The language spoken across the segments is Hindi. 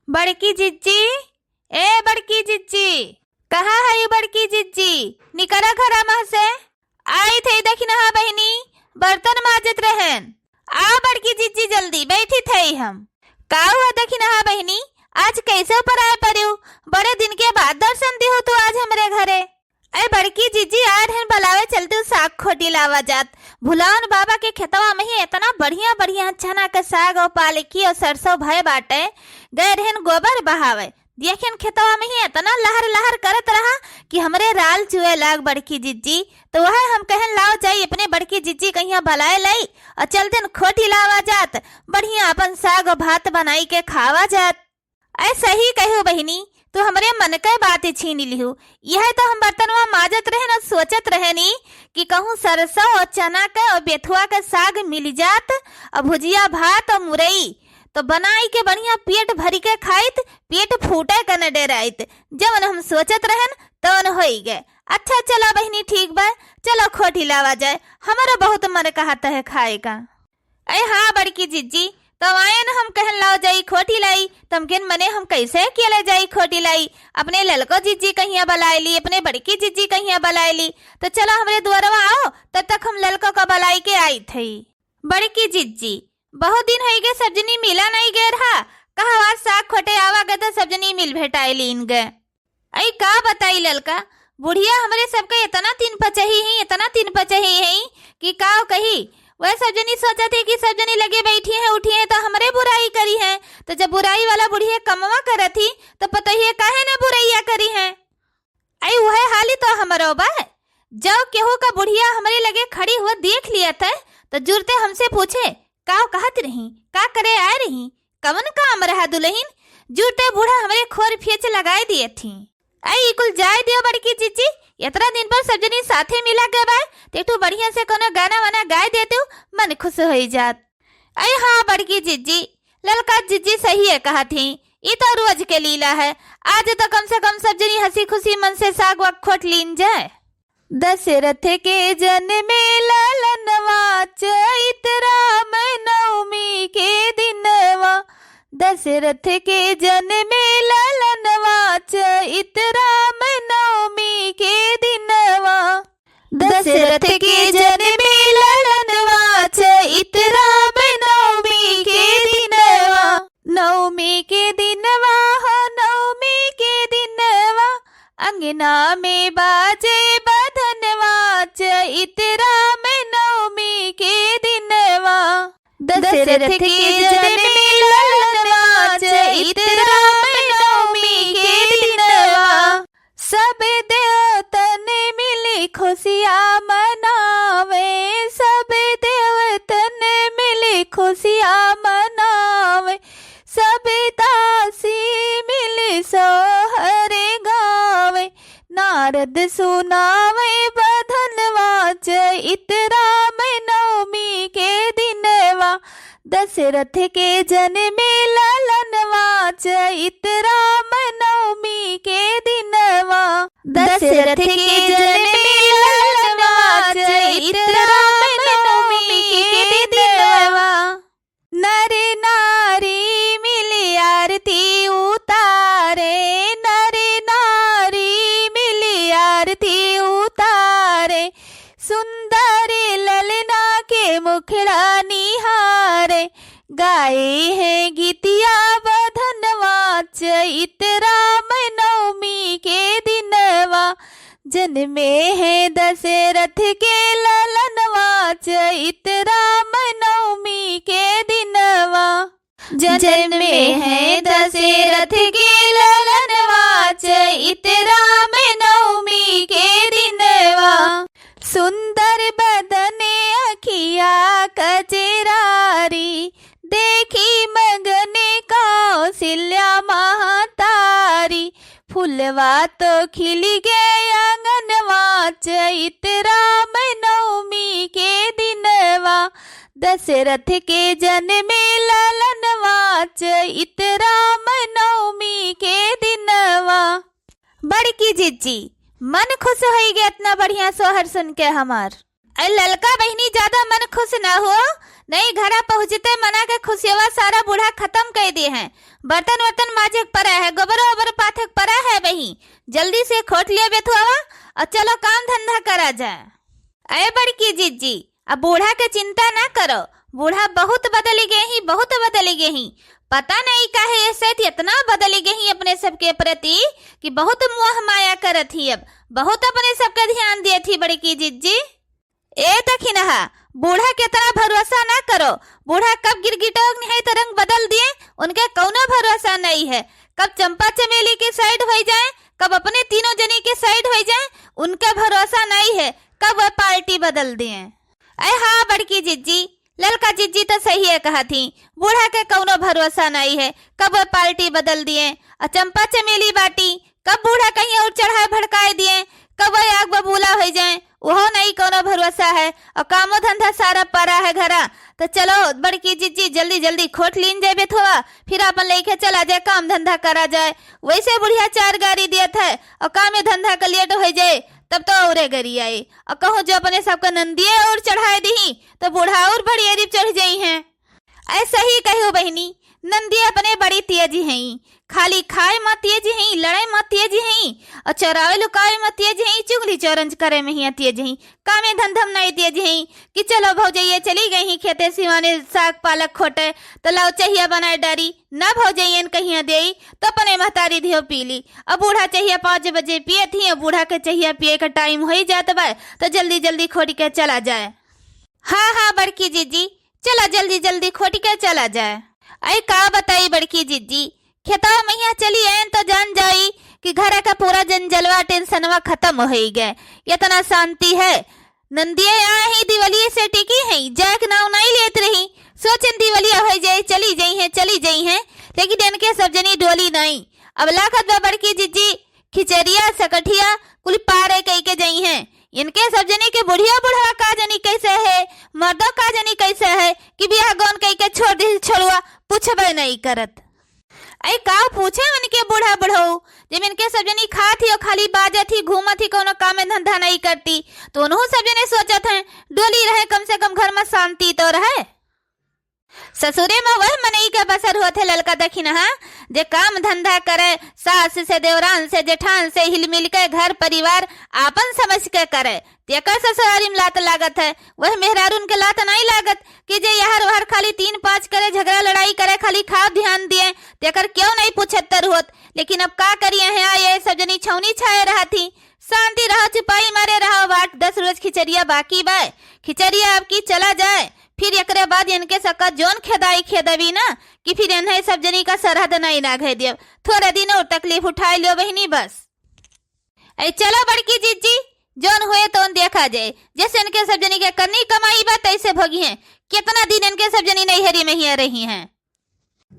बड़की जिज्जी, ए बड़की जिज्जी, कहाँ है ये बड़की जिज्जी? निकरा घरा मह से आई थे देखी नहा बहनी बर्तन माजत रहन। आ बड़की जिज्जी जल्दी बैठी थे हम। का हुआ देखी नहा बहनी, आज कैसे ऊपर आए परियो? बड़े दिन के बाद दर्शन दी हो तू आज हमरे घरे। अरे बड़की जिज्जी आ रहन बलावे चलते साग खोटी लावा जात। भुलावन बाबा के खेतवा में ही इतना बढ़िया बढ़िया चना का साग और पालकी और सरसों भय बाटे। गए रहन गोबर बहावे, देखन खेतवा में ही इतना लहर लहर करत रहा कि हमरे राल चुए लाग बड़की जिज्जी। तो वह हम कहन लाओ जाई अपने बड़की जिज्जी कहिया बलाए लाई और चलते खोटी लावा जात, बढ़िया अपन साग और भात बनाई के खावा जात। ऐसा ही कहो बहनी, तो हमरे मन के बात छीन लिहू। यह तो हम बर्तनवा माजत रहे न सोचत रहे नी कि कहूँ सरसों और चना का और बेथुआ का साग मिल जात और भुजिया भात और मुरई तो बनाई के बढ़िया पेट भरी के खाइत, पेट फूटे का न डेराइत। जब हम सोचत रहन तो हो गए। अच्छा चलो बहनी ठीक बा, चलो खोटी लावा जाए, हमारा बहुत मन कहता है खाए का। अरे हाँ बड़की जिज्जी, तो आए न हम कहन लाओ जाई खोटी लाई, तमकिन मने हम कैसे अकेले जाई खोटी लाई? अपने ललको जिज्जी कहिया बलाए ली, अपने बड़की जिज्जी कहिया बलाए ली। तो चलो हमरे द्वारवा आओ, तब तक हम ललको का बलाई के आई थी। बड़की जिज्जी, बहुत दिन हो गए सब्जनी मिला नहीं गए रहा, कहा साग खोटे आवा गए तो सब्जनी मिल भेटाई लीन गए। आई का बताई ललका, बुढ़िया हमरे सबके इतना तीन पचही है, इतना तीन पचही है कि का कही। वह सब जनी सोचा थी कि सब जनी लगे बैठी हैं उठी हैं तो हमरे बुराई करी है। तो जब बुराई वाला बुढ़िया कमवा कर थी तो पता ही काहे न बुराइया करी है। आई वह हाली तो हमारो बा। जब केहू का बुढ़िया हमरे लगे खड़ी हुआ देख लिया था तो जुरते हमसे पूछे का कहत रही, का करे आए रही, कवन काम रहा दुल्हन? जुरते बूढ़ा हमरे खोर फेच लगाए दिए थी। आई कुल जाए दियो बड़की जिज्जी, इतना दिन पर सब जनी साथे मिला गए बा, तेटू बढ़िया से कोनो गाना वाना गाय देते हो, मन खुश हो जात। अरे हाँ बड़की जिज्जी, ललका जिज्जी सही है कहा थी, ये तो रोज के लीला है। आज तो कम से कम सब जनी हंसी खुशी मन से साग वाग खोट लीन जाए। दशरथ के जन्मे ललनवा चैत राम नवमी के दिनवा, दशरथ के जन्मे ललनवा चैत राम नवमी के दिनवा, दशरथ के जन्मे ललनवा चैत राम नवमी के दिनवा, नवमी के दिनवा हो नवमी के दिनवा, अंगना में बाजे बधनवा चैत राम नवमी के दिनवा, दशरथ के जन्मे ललनवा चैत राम नवमी के दिनवा, सब देवतन मिली खुशियाँ मनावे, सब देवतन मिली खुशियाँ मनावे, सब दासी मिली सोहरे गावे, नारद सुनावे बधनवा चैत राम नवमी के दिनवा, दशरथ के जन्मे ललनवा चैत राम नवमी के दिनवा, दशरथ के जन्मे ललनवा चैत राम नवमी के दिनवा, नर नारी मिली आरती उतारे, नर नारी मिली आरती उतारे, सुंदर ललना के मुखड़ा निहारे, गाए हैं गीतिया बधनवा चैत राम नवमी के दिनवा, जन्मे है दशरथ के ललनवा चैत राम नवमी के दिनवा, जन्मे है दशरथ के ललनवा चैत राम नवमी के दिनवा, सुंदर बदने अखिया कचरारी, देखी मगने कौशल्या महतारी, फुलवा तो खिल गए आंगनवा चैत राम नवमी के दिनवा, दशरथ के जन्मे ललनवा चैत राम नवमी के दिनवा। बड़की जिज्जी, मन खुश हो गया इतना बढ़िया सोहर सुन के हमार। अरे ललका बहनी ज्यादा मन खुश न हो, नहीं घरा पहुँचते मना के खुशियावा सारा बूढ़ा खत्म कर दिए हैं। बर्तन वर्तन माजे पड़ा है, गोबर ओबर पाथे पड़ा है बही, जल्दी से खोट लिया बेथुआ और चलो काम धंधा करा जाए। अरे बड़की जीजी अब बूढ़ा के चिंता ना करो, बूढ़ा बहुत बदल गए ही, बहुत बदल गए ही। पता नहीं काहे ऐसे इतना बदल गए ही अपने सबके प्रति कि बहुत मोह माया करत ही, अब बहुत अपने सबका ध्यान दिए थी बड़की जीजी। ए तखी नहा बूढ़ा के तरह भरोसा ना करो, बूढ़ा कब गिरगिटोग नहीं तो रंग बदल दिए, उनके कौनो भरोसा नहीं है। कब चंपा चमेली के साइड हो जाए, कब अपने तीनों जनी के साइड हो जाए, उनका भरोसा नहीं है, कब वह पार्टी बदल दिए। अरे हाँ बड़की जीजी, ललका जीजी तो सही है कहा थी, बूढ़ा के कौनो भरोसा नहीं है, कब वह पार्टी बदल दिए। और चंपा चमेली बाटी कब बूढ़ा कहीं और चढ़ाए भड़काए दिए, कब वह आग बबूला हो जाए, वो नहीं कोनो भरोसा है। और कामो धंधा सारा पड़ा है घरा, तो चलो बड़की जीजी जल्दी जल्दी खोट लीन जाए बेथुआ, फिर अपन लेके चला जाए, काम धंधा करा जाए। वैसे बुढ़िया 4 गाड़ी दिया था और काम धंधा का लेट हो जाए तब तो और गरी आए, और कहूँ जो अपने सबका नंदिये और चढ़ाए दी तो बूढ़ा और बड़ी अरीब चढ़ जाई हैं। ऐसा ही कहो बहनी, नंदिये अपने बड़ी तेजी हैं, खाली खाए मत तेजी हैं, लड़ाई मत तेजी हैं, और चरावे लुकावे मत तेजी हैं, चुगली चौरंज करे में ही तेजी हैं, कामे धंधम नहीं तेजी हैं कि चलो भौजैया चली गई ही खेते सिवाने साग पालक खोटे तो लाओ चाहिए बनाए डारी, ना भौजैया कहीं दे तो अपने महतारी धियो पी ली। अब बूढ़ा चाहिए 5 बजे पिए थी, बूढ़ा के चाहिए पिए का टाइम हो ही जाता बा, तो जल्दी जल्दी खोट के चला जाए। हाँ हाँ बड़की जीजी चला जल्दी जल्दी खोट के चला जाए। अरे का बताई बड़की जीजी, खेतवा मैया चली आए तो जान जाई कि घर का पूरा जंजलवा टेंशनवा खत्म हो ही गए, इतना शांति है। नंदिये आए ही दिवलिये से टिकी है, जैक नाव नहीं लेत रही, सोचन दिवलिया हो जाए चली जाई है, लेकिन इनके सब जनी डोली नहीं। अब लाखत बा बड़की जीजी खिचड़िया सकठिया कुल पारे कई के जाई हैं, इनके सब जनी के बुढ़िया बुढ़वा का जनी कैसे है, मर्दों का जनी कैसे है कि बियाह गौन कई के छोड़ दी छोड़ुआ पूछबे नहीं करत। अरे का पूछे उनके बूढ़ा बढ़ो, जब इनके सब जनी खाती और खाली बाजत ही घूमत ही कोनो काम धंधा नहीं करती, तो उन्हों सब जने सोचत हैं डोली रहे, कम से कम घर में शांति तो रहे। ससुरे में वह मनई का बसर होते ललका दखिनहा, जे काम धंधा करे, सास से देवरान से जेठान से हिल मिल के घर परिवार आपन समझ के करे, तेकर ससुरारी में लात लागत है। वह मेहरारून के लात नहीं लागत कि जे यहर वहर खाली 3-5 करे, झगड़ा लड़ाई करे, खाली खाव ध्यान दिए, तेकर क्यों नहीं 75 होत। लेकिन अब का करिए है, ये सब जनी छौनी छाए रहा थी, शांति रहो चिपाई मारे रहो, बाट 10 रोज खिचड़िया बाकी बा, खिचड़िया अब की चला जाए, फिर एकरे बाद इनके सका जोन खेदाई खेदवी ना कि फिर इन्हें सब जनी का सरहद नहीं ना घे दियो, थोड़ा दिन और तकलीफ उठाए लियो बहनी बस। ऐ चलो बड़की जीजी जोन हुए तो देखा जाए, जैसे इनके सब जनी के करनी कमाई बात ऐसे भोगी हैं, कितना दिन इनके सब जनी नैहरी में ही रही हैं।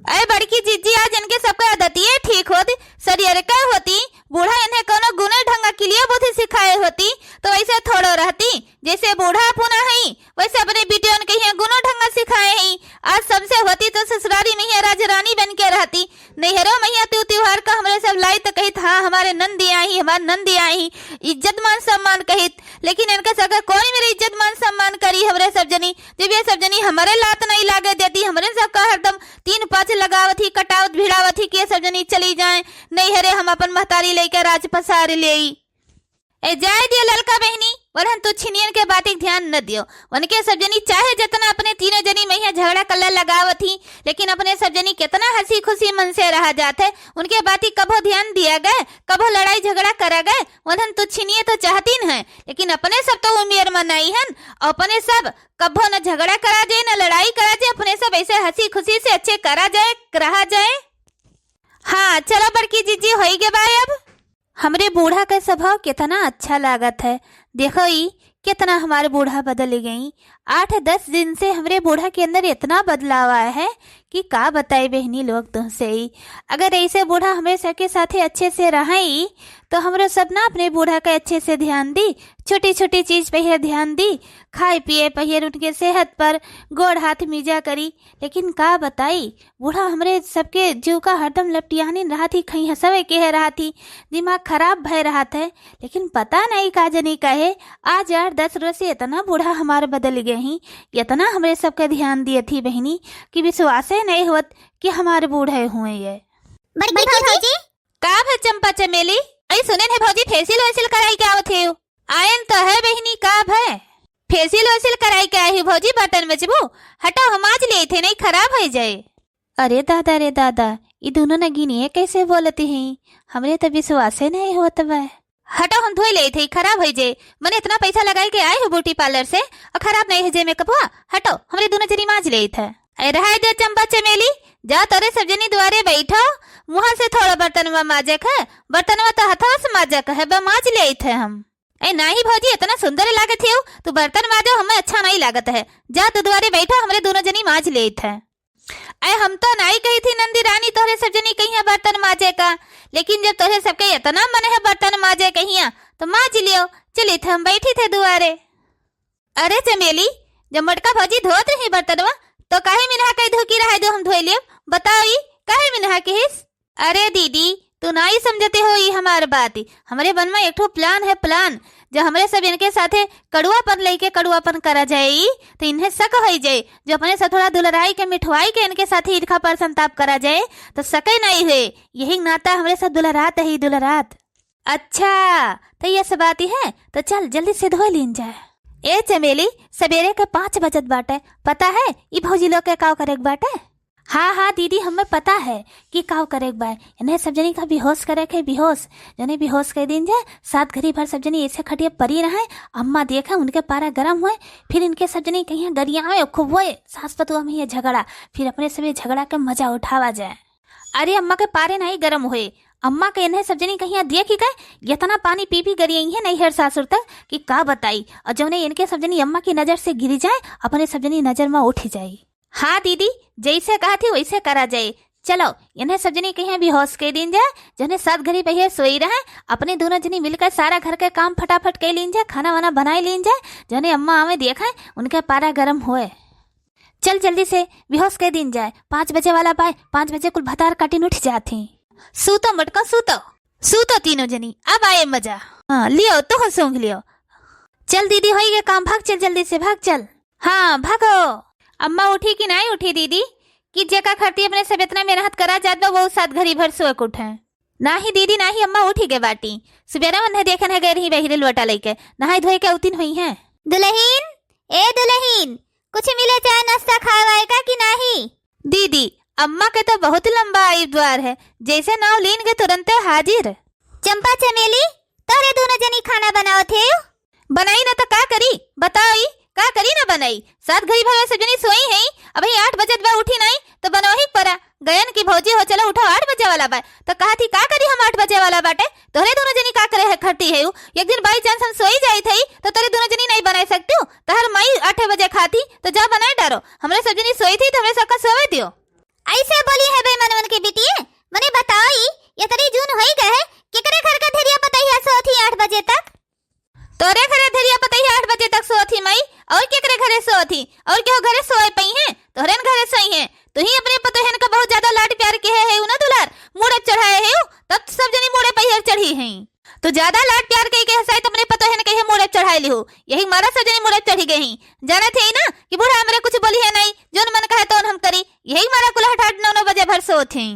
अरे बड़की जीजी आज इनके सबका आदतिये ठीक होती, शरीर का होती, बूढ़ा इन्हें कोनो गुने ढंगा के लिए बुद्धि सिखाए होती तो वैसे थोड़ो रहती, जैसे बूढ़ा पुना है वैसे अपने बेटियों के ही गुनो ढंगा सिखाए हैं। आज सबसे होती तो ससुरारी में ही राजरानी बन के रहती, नैहरों मैया त्योहार का हमारे सब लाई तो कही हाँ हमारे नंदी आई, हमारे नंदी आई, इज्जत मान सम्मान कहित, लेकिन इनका सगा कौन मेरी इज्जत मान सम्मान करी हमारे सब जनी, जब ये सब जनी हमारे लात नहीं लागे देती, हमारे सबका हरदम 3-5 लगावत ही कटावत भिड़ावत ही कि सब जनी चली जाए नैहरे, हम अपन महतारी लेकर राज पसार ले। ए जाए दियो ललका बहनी, वरन तू छिनियन के बात ध्यान न दियो, उनके सब जनी चाहे जितना अपने तीनों जनी मैया झगड़ा कल्ला लगावत ही, लेकिन अपने सब जनी कितना हंसी खुशी मन से रह जाते, उनके बाती कभो ध्यान दिया गए, कभो लड़ाई झगड़ा करा गए, वरन तू छिनिए तो चाहती न है, लेकिन अपने सब तो उम्र में नहीं है, अपने सब कभो न झगड़ा करा जाए न लड़ाई करा जाए, अपने सब ऐसे हंसी खुशी से अच्छे करा जाए रहा जाए। हाँ चलो बड़की जीजी हो गए बाय। अब हमरे बूढ़ा का स्वभाव कितना अच्छा लागत है, देखो ई कितना हमारे बूढ़ा बदल गई, 8-10 दिन से हमरे बूढ़ा के अंदर इतना बदलाव आया है कि का बताए बहनी लोग तुमसे ही। अगर ऐसे बूढ़ा हमें सबके साथे अच्छे से रही तो हमरो सब ना अपने बूढ़ा का अच्छे से ध्यान दी, छोटी छोटी चीज पे ध्यान दी, खाए पिए पहिर उनके सेहत पर गोड़ हाथ मीजा करी। लेकिन का बताई बूढ़ा हमरे सबके जीव का हरदम लपटियानी रहा थी, खई हंसवे के रहा थी, दिमाग खराब भय रहा था। लेकिन पता नहीं का जनी कहे आज 8-10 रोज से इतना बूढ़ा हमारे बदल गए ही, इतना हमरे सबका ध्यान दिए थी बहनी कि विश्वास नहीं हुआ कि हमारे बूढ़े हुए ये। बड़की भौजी का भे चंपा चमेली, आई सुने है भौजी फेसियल वेसियल कराई के आवत है? आयन तो है बहनी, का भे फेसियल वेसियल कराई के आई भौजी? बर्तन बचबू हटाओ, हम आज ले थे नहीं खराब हो जाए। अरे दादा ये दोनों नगीनी कैसे बोलती हैं, हमरे तो विश्वास नहीं होता बा। हटाओ हम धोई ले थे, खराब हो जाए। मैंने इतना पैसा लगाई के आए हो ब्यूटी पार्लर से और खराब नहीं हो जाए मेकअपवा। हटाओ हमरे दोनों जनी मांज ले थे। रहा दे चंपा चमेली, जा तोरे सब जनी द्वारे बैठो, मुँह से थोड़ा बर्तनवा माजक है, बर्तनवा तो हथवा से माजक है, मांज ले थे हम। ए नहीं भौजी इतना सुंदर लागत है तू बर्तन माजो, हमें अच्छा नहीं लागत है। जा तू द्वारे बैठो, हमरे दोनों जनी मांज ले थे। अरे हम तो नहीं कही थी नंदी रानी तोहरे सब जनी कहिया बर्तन माजे का, लेकिन जब तोहरे सबके इतना मन है बर्तन माजे कहिया तो मांज लियो। चले थे हम बैठी थे दुआरे। अरे चमेली जब मटका भौजी धोत रही बर्तनवा तो काहे मिनहा कई धोकी रहा जो हम धोई लियो, बताओ ई काहे मिनहा के हिस? अरे दीदी तू ना ही समझते हो ये हमारे बात। हमारे मन में एक ठो प्लान है, प्लान जो हमरे सब इनके साथे कड़ुआपन लेके कड़ुआपन करा जाए तो इन्हें शक हो जाए, जो अपने से थोड़ा दुलराई के मिठवाई के इनके साथे ईर्खा पर संताप करा जाए तो सके नहीं हुए। यही नाता हमरे साथ दुलरात है, दुलरात। अच्छा तो ये सब बात है, तो चल जल्दी से धो लीन जाए। ए चमेली सवेरे के 5 बजत बाटे, पता है ये भौजी लोग के काव करे बाटे? हाँ दीदी हमें पता है कि काव करे बा, इन्हें सब जनी का बेहोश करे के, बेहोश जने बेहोश कर दिन जाए। 7 घड़ी भर सब जनी ऐसे खटिया परी रहे, अम्मा देखे उनके पारा गर्म हुए, फिर इनके सब जनी कहीं गरिया खूब हुए सास पतुआ में ये झगड़ा, फिर अपने सब झगड़ा के मजा उठावा जाए। अरे अम्मा के पारे नहीं गर्म हुए, अम्मा के इन्हें सब जनी कहीं देखी गए इतना पानी पी गरियाई है नहीं हर सासुर तक कि का बताई, और जो ने इनके सब जनी अम्मा की नजर से गिरी जाए अपने सब जनी नजर में उठ जाए। हाँ दीदी जैसे कहा थी वैसे करा जाए। चलो इन्हें सब जनी कहीं बेहोश के दिन जाए, जने 7 घड़ी पहले सोई रहे, अपने दोनों जनी मिलकर सारा घर के काम फटाफट के लीन जाए, खाना वाना बनाए लीन जाए, जने अम्मा आवे देखे उनके पारा गर्म हुए। चल जल्दी से बेहोश के दिन जाए, 5 बजे वाला पाए, 5 बजे कुल भतार काटिन उठ जाती। सूतो मटका सूतो तीनों जनी, अब आए मजा। हाँ लियो तो हो सूंघ लियो। चल दीदी हो गया काम, भाग चल जल्दी से, भाग चल। हाँ भागो। अम्मा उठी कि नहीं उठी दीदी? कि जगह खरती अपने सब इतना मेहनत करा जात बा वो 7 घड़ी भर सोए के उठे। नाही दीदी नाही, अम्मा उठी गए बाटी, सुबेरा मन देखन है गए रही बहिरे लोटा लेके, नहाई धोए के उतिन हुई है। दुल्हीन ए दुल्हीन कुछ मिले चाय नाश्ता खावाएगा कि नहीं? दीदी अम्मा के तो बहुत लंबा आयु द्वार है, जैसे नाव लीन गए तुरंत हाजिर। चंपा चमेली तोरे दोनों जनी खाना बनाओ थे? बनाई ना तो का करी बताओ, का करी ना बनाई? 7 घड़ी भर सब जनी सोई है, अभी 8 बजे बा उठी नहीं तो बनो ही परा गयन की भौजी हो चलो उठो 8 बजे वाला बा, तो कहा थी का करी हम 8 बजे वाला बाटे, तोरे दोनों जनी का करे है खड़ती है। एक दिन बाई चांस हम सोई जाई थी तो तोरे दोनों जनी नहीं बना सकती हो, तहर माई 8 बजे खाती तो जा बनाए डारो, हमरे सब जनी सोई थी तो हमें सबका सोवे दियो। ऐसे बोली है बेमन के बिटिए, मने बताओ ये तरी जून होई गए केकरे घर का धैर्य पतैया सोथी 8 बजे तक? तोरे घरे धैर्य पतैया 8 बजे तक सोथी माई, और केकरे घरे सोथी? और क्यों घरे सोए पई हैं? तोहरेन घरे सोई हैं, तू ही अपने पतोहन का बहुत ज्यादा लाड प्यार के है ना दुलार, मुड़े चढ़ाए है तब सब जनी मुड़े पहिया चढ़ी हैं। तो ज्यादा लाड प्यार के हसाई अपने पतोहन के मुड़े चढ़ाई लिहो, यही मारा सब जनी मुड़े चढ़ी गई। जाना थे ना कि बूढ़ा हमरे कुछ बोली है नहीं, जोन मन कहे तो हम करी, यही मारा कुल 8-9 बजे भर सोथी।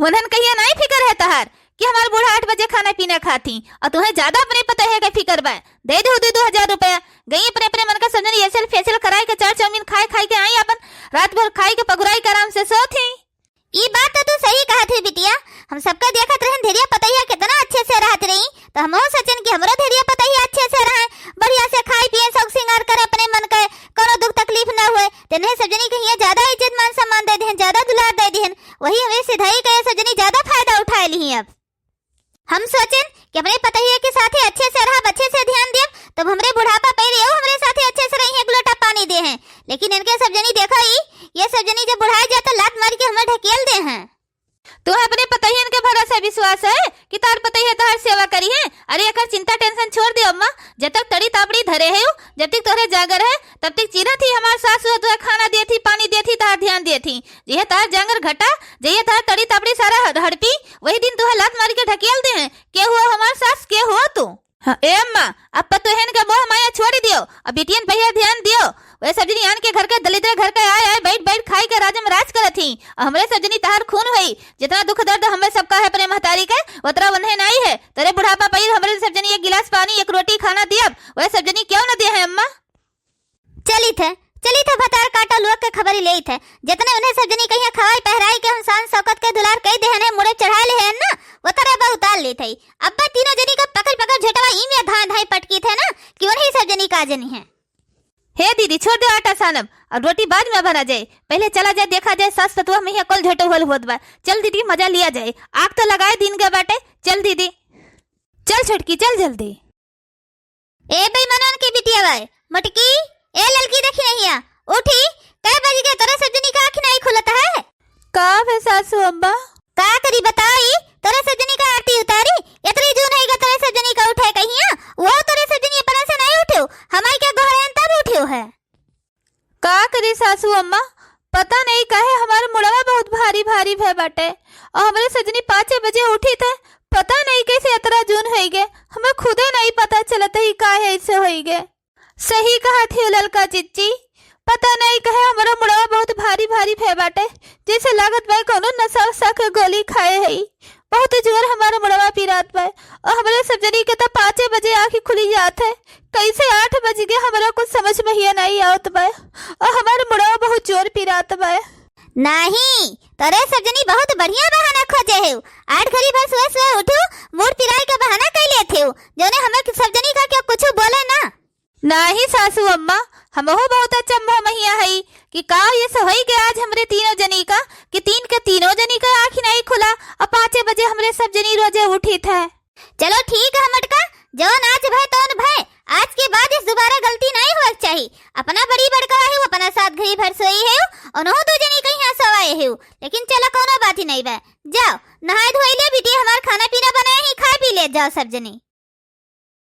उन्हन कहिया नहीं फिकर है तहार कि हमारे बूढ़ा 8 बजे खाना पीना खाती, और तुम्हें ज्यादा अपने पता है कि फिकर बा। दे दो 2,000 रुपया, गई अपने अपने मन का समझन ऐसे फेसियल कराए के 4 चाउमीन खाए के आई, अपन रात भर खाई के पगुराई के आराम से सोती। ये बात तो तू सही कहा थी बिटिया, हम सबका देखत रहन धैर्य पतैया कितना अच्छे से रहत रही, तो हम सचन की हमरो धैर्य पतैया अच्छे से रहे, बढ़िया से खाई पिए शौक सिंगार करे, अपने मन का कोनो दुख तकलीफ ना हुए, तेने सब जनी कहिया ज्यादा इज्जत मान सम्मान दे देहन, ज्यादा दुलार दे देहन, वही हमें सिधाई कहे सब जनी ज्यादा फायदा उठा ली। अब हम सोचें कि अपने पतहिया के साथे अच्छे से रहा, अच्छे से ध्यान देव, तब हमरे बुढ़ापा पहले हो हमरे साथे अच्छे से रही, एक लोटा पानी दे हैं। लेकिन इनके सब जनी देखा ही, ये सब जनी जब बुढ़ाए जाए तो लात मार के हमें ढकेल दे हैं। तू अपने पतहियन के भरोसे विश्वास है कि तार पतहिया तोहर सेवा करी है। अरे एकर चिंता टेंशन छोड़ दे अम्मा, जब तक तड़ी तापड़ी धरे है, जब तक तोहरे जागर है, तब तक चीरा थी हमार सासु तुहे खाना दे थी, पानी दे थी, तार ध्यान दे थी। ये तार जागर घटा, जइए तार तड़ी तापड़ी सारा हड़पी, वही दिन तुहे लात मार के ढकेल दे हैं। के हुआ हमार सास, के हुआ तू? हाँ, ए अम्मा, अब पतोहन का मोह माया छोड़ दियो, अब बिटियन पहिया ध्यान दियो। वे सब जनी आन के घर के दलिद्र घर के आए बैठ बैठ खाई के राजम राज करत थी। हमरे सब जनी तहार खून हुई, जितना दुख दर्द हमें सबका है अपने महतारी के, उतना वन्हे नहीं है। तेरे बुढ़ापा पईर हमरे सब जनी एक गिलास पानी एक रोटी खाना दिया, वे सब जनी क्यों न दे है अम्मा? चली थे भतार काटा लोग के खबरी ले थे, जितने उन्हें सब जनी कहिया खवाई पहराई के हम शान शौकत के दुलार कई देहने मुड़े चढ़ा ले हैं ना, वो तरह बा उतार ले थे। अब्बा तीनों जनी का पकड़ पकड़ झटवा ई में धां धाई पटकी थे ना, कि उन्हीं सब जनी का जनी है। हे दीदी छोड़ दो आटा सानब, और रोटी बाद में बना जाए, पहले चला जाए देखा जाए सास सतुआ में कल झटो होल होत बा। चल दीदी मजा लिया जाए, आग तो लगाए दिन के बाटे। चल दीदी, चल छोटकी चल जल्दी। ए बेईमानन की बिटिया बाई मटकी, ए ललकी देखी नहीं है, उठी, कै बज गए तोरे सब जनी का आँख नहीं खुलता है? का है सासू अम्मा? का करी बताई, तोरे सब जनी का आरती उतारी, इतनी जून है तोरे सब जनी का उठे कहिया, वो तोरे सब जनी अपना से नहीं उठो, हमाई क्या गोहरन तब उठियो है। का करी सासू अम्मा, पता नहीं काहे हमारे मुड़वा बहुत भारी भारी भय बाटे, और हमारे सजनी 5 बजे उठी थे, पता नहीं कैसे इतना जून हो गए, हमें खुदे नहीं पता चलता ही काहे ऐसे हो गए। सही कहा थी ललका चिच्ची, पता नहीं कहे हमारा मुड़वा बहुत भारी भारी भय बाटे, जैसे लागत भाई कोनो नशा वशा के गोली खाए है। बहुत जोर हमारा मुड़वा पी रात भाई, और हमारे सब जनी के तो 5 बजे आँखें खुली जात है, कैसे 8 बज गए हमारा कुछ समझ में ही नहीं आवत भाई, और हमारा मुड़वा बहुत जोर पी रात भाई। नहीं, तोरे सब जनी बहुत बढ़िया बहाना खोजे है, 8 घड़ी बस सुबह उठो, मूड पिराई का बहाना कर लेते हो, जोने हमें सब जनी का क्या कुछ बोले ना। नहीं सासू अम्मा, हमहु बहुत अच्छा मोह महिया है कि का ये सही के आज हमरे तीनों जनी का, कि 3 के तीनों जनी का आँख नहीं खुला, और 5 बजे हमरे सब जनी रोजे उठी थे। चलो ठीक है मटका, जौन आज भय तौन भय, आज के बाद इस दोबारा गलती नहीं हुआ चाहिए। अपना बड़ी बड़का है, अपना 7 घड़ी भर सोई है, उन्हों 2 जनी कहीं सवाए है, लेकिन चलो कोनो बात ही नहीं बा, जाओ नहाए धोई ले बिटी, हमार खाना पीना बनाए ही, खा पी ले जाओ सब जनी।